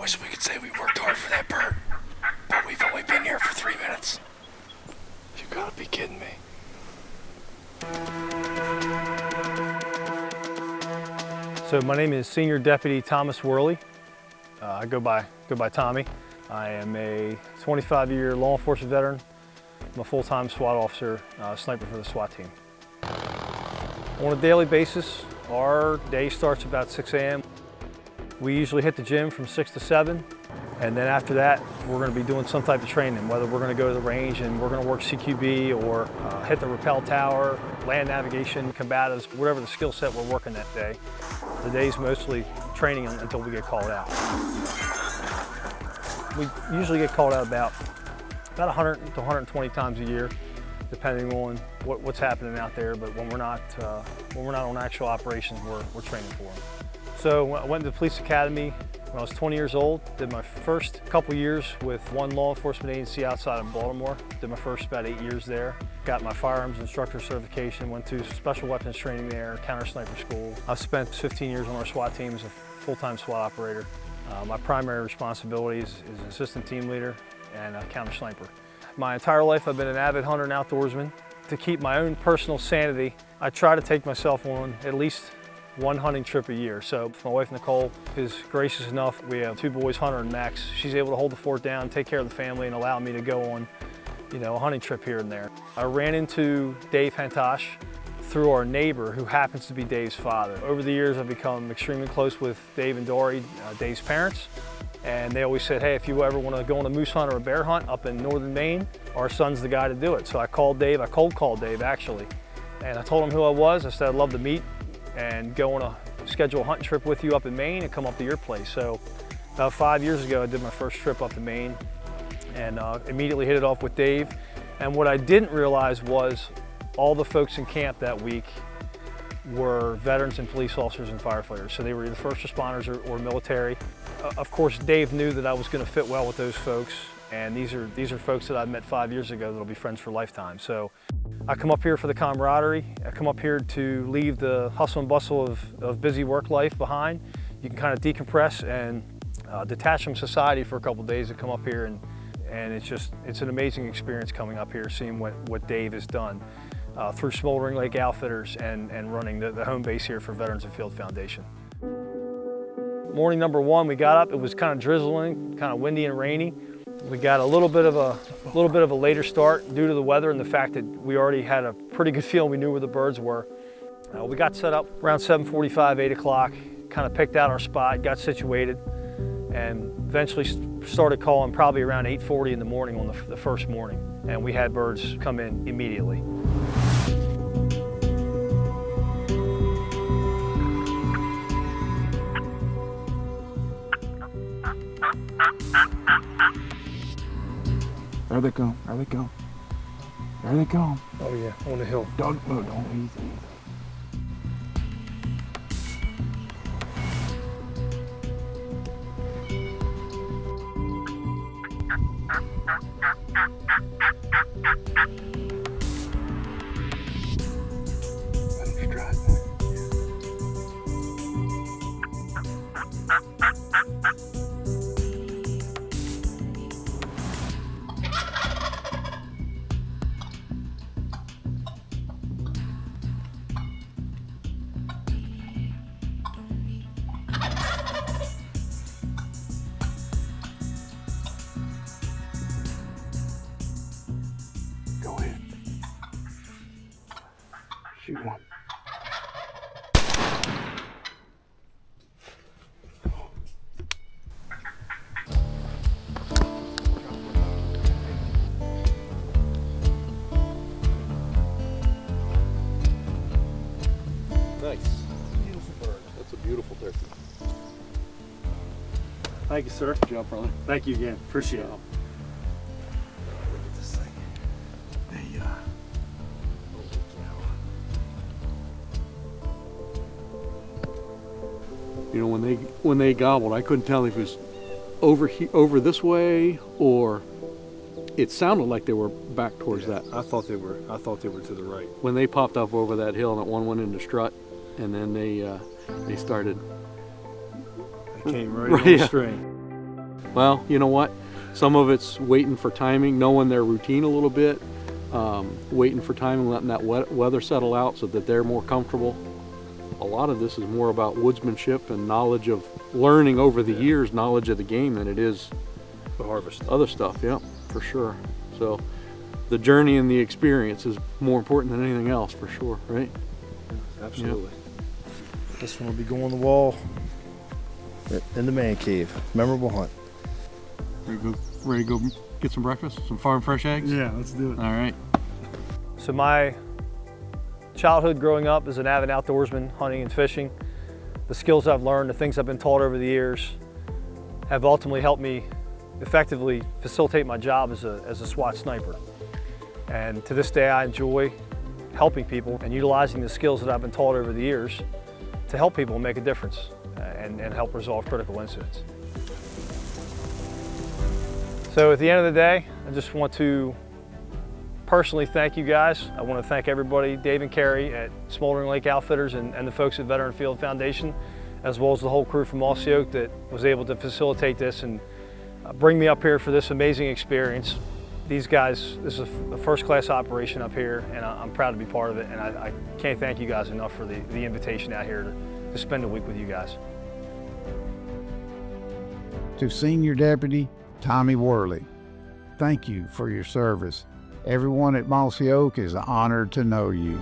wish we could say we worked hard for that bird, but we've only been here for 3 minutes. You gotta be kidding me. So my name is Senior Deputy Tommy Worley. I go by Tommy. I am a 25-year law enforcement veteran. I'm a full-time SWAT officer, sniper for the SWAT team. On a daily basis, our day starts about 6 a.m. We usually hit the gym from 6 to 7, and then after that, we're going to be doing some type of training, whether we're going to go to the range and we're going to work CQB or hit the rappel tower, land navigation, combatives, whatever the skill set we're working that day. The day's mostly training until we get called out. We usually get called out about 100 to 120 times a year, depending on what's happening out there. But when we're not on actual operations, we're training for them. So I went to the police academy when I was 20 years old. Did my first couple years with one law enforcement agency outside of Baltimore. Did my first about 8 years there. Got my firearms instructor certification. Went to special weapons training there, counter sniper school. I've spent 15 years on our SWAT team as a full-time SWAT operator. My primary responsibility is assistant team leader and a counter sniper. My entire life I've been an avid hunter and outdoorsman. To keep my own personal sanity, I try to take myself on at least one hunting trip a year. So my wife Nicole is gracious enough. We have 2 boys, Hunter and Max. She's able to hold the fort down, take care of the family, and allow me to go on, a hunting trip here and there. I ran into Dave Hantosh through our neighbor, who happens to be Dave's father. Over the years, I've become extremely close with Dave and Dory, Dave's parents. And they always said, hey, if you ever want to go on a moose hunt or a bear hunt up in northern Maine, our son's the guy to do it. So I called Dave, I cold called Dave actually. And I told him who I was. I said I'd love to meet and go on a schedule hunting trip with you up in Maine and come up to your place. So about 5 years ago, I did my first trip up to Maine and immediately hit it off with Dave. And what I didn't realize was all the folks in camp that week were veterans and police officers and firefighters. So they were either first responders or military. Of course, Dave knew that I was going to fit well with those folks, and these are folks that I met 5 years ago that'll be friends for a lifetime. So I come up here for the camaraderie. I come up here to leave the hustle and bustle of busy work life behind. You can kind of decompress and detach from society for a couple of days to come up here, and it's an amazing experience coming up here, seeing what Dave has done through Smoldering Lake Outfitters and running the home base here for Veterans and Field Foundation. Morning number 1, we got up. It was kind of drizzling, kind of windy and rainy. We got a little bit of a later start due to the weather and the fact that we already had a pretty good feel. We knew where the birds were. We got set up around 7:45, 8 o'clock. Kind of picked out our spot, got situated, and eventually started calling probably around 8:40 in the morning on the first morning. And we had birds come in immediately. There they go, there they go. There they go. Oh yeah, on the hill. Don't move, don't easy. Go ahead. Shoot one. Nice. Beautiful bird. That's a beautiful turkey. Thank you, sir. Good job, brother. Thank you again. Appreciate it. Look at this thing. Hey, holy cow. You know, when they gobbled, I couldn't tell if it was over this way, or it sounded like they were back towards that. I thought they were to the right. When they popped up over that hill, and that one went into strut, and then they started. They came right on the string. Well, you know what? Some of it's waiting for timing, knowing their routine a little bit, waiting for timing, letting that weather settle out so that they're more comfortable. A lot of this is more about woodsmanship and knowledge of learning over the years, knowledge of the game than it is The harvest. other stuff. Yeah, for sure. So the journey and the experience is more important than anything else, for sure, right? Absolutely. This one will be going on the wall in the man cave. Memorable hunt. Ready to go get some breakfast? Some farm fresh eggs? Yeah, let's do it. All right. So my childhood growing up as an avid outdoorsman, hunting and fishing, the skills I've learned, the things I've been taught over the years have ultimately helped me effectively facilitate my job as a SWAT sniper. And to this day I enjoy helping people and utilizing the skills that I've been taught over the years to help people make a difference and help resolve critical incidents. So at the end of the day, I just want to personally thank you guys. I want to thank everybody, Dave and Carrie at Smoldering Lake Outfitters and the folks at Veteran Field Foundation, as well as the whole crew from Mossy Oak that was able to facilitate this and bring me up here for this amazing experience. These guys, this is a first-class operation up here, and I'm proud to be part of it, and I can't thank you guys enough for the invitation out here to spend a week with you guys. To Senior Deputy Tommy Worley, thank you for your service. Everyone at Mossy Oak is honored to know you.